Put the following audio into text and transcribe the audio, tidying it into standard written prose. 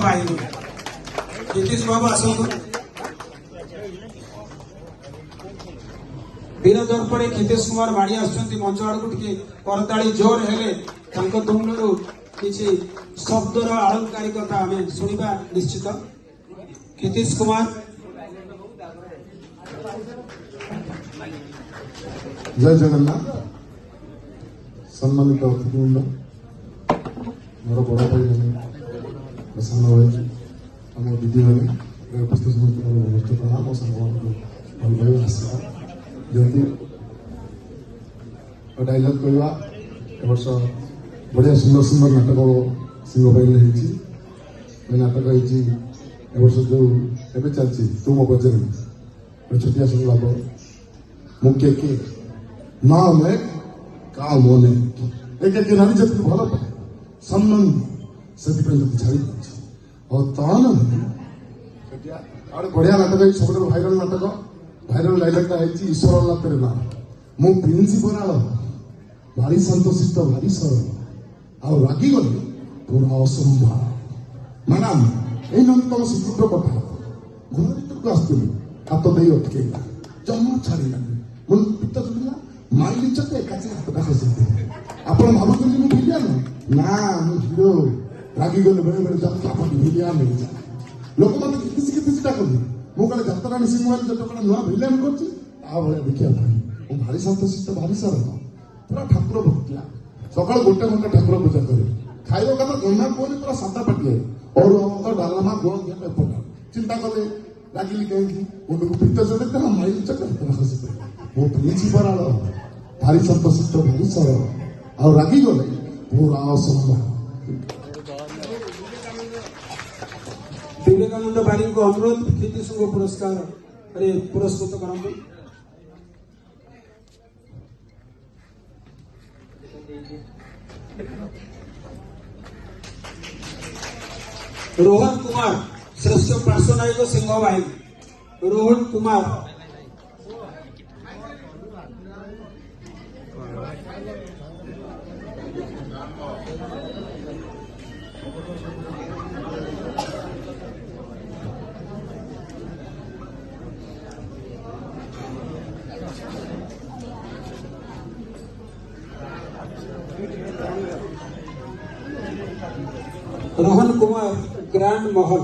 बाहिनी नीतीश बाबू आसतु वीर दर्पणे क्षितेश कुमार माड़ी आसुच्चंती मंच आड़ को टिके करताली जोर हेले तांको तुंडरू किछि शब्दर आलंकारिकता आमे सुनिबा निश्चित। क्षितेश कुमार जय जगन्नाथ सम्मानित अतिथिवृंद मोर बड़ भाई मैंने सान भाई आम दीदी मैंने उपस्थित समस्त नमस्ते प्रणाम और सांग भल भाई आशीर्वाद जल्दी डायलग कहवा वर्ष बढ़िया सुंदर सुंदर नाटक सिंह भाई नाटक वर्ष जो एवं चलती तू मो बजे छोटिया संलाप मुख्य के ना मैं का मोने एक एक नारी जब भल पाए सम्मान से छाड़ी और तान बढ़िया नाटक सब भाइराल नाटक भाइराल डायलगटा है ईश्वर लाभ ना मु प्रिंसिपल भारी शांतशिष्ट भारी सरल आ रागी गले पूरा असंभाव मैडम ये तुम श्रीपुत्र कथा घर भर को आसुली हाथ दे अटकेगा जमा छाड़ा मुझे पित चुला माइली चके एकाचे हाथटा खसी आप भावुँ भिलियन ना हिरो रागी गले बेले बेले जाता भिलियन लोक मैंने किसी डाकती मुझे जातराणी सिंह जो नुआ भिलियन कर देखिए भाई भारी शांतशिष्ट भारी सरल पूरा ठाकुर भक्तिया सका गोटे घंटा ठाकुर पूजा करे खाइबा कथा गन्ना कौन पूरा सादा पाटिए और डालमा गुण एपटा चिंता कले लगिली कहीं मुंड को पित्त चढ़े तेना माइल चक्कर खसी पे वो प्रिंसिपल भारी शांतशिष्ट भारी सरल आ रागी गले पूरा असंभव। विवेकानंद बारी को अनुरोध क्षितेश को पुरस्कार पुरस्कृत करते। रोहन कुमार श्रेष्ठ पार्श्वनायक सिंह बाहिनी रोहन कुमार रोहन कुमार ग्रैंड महल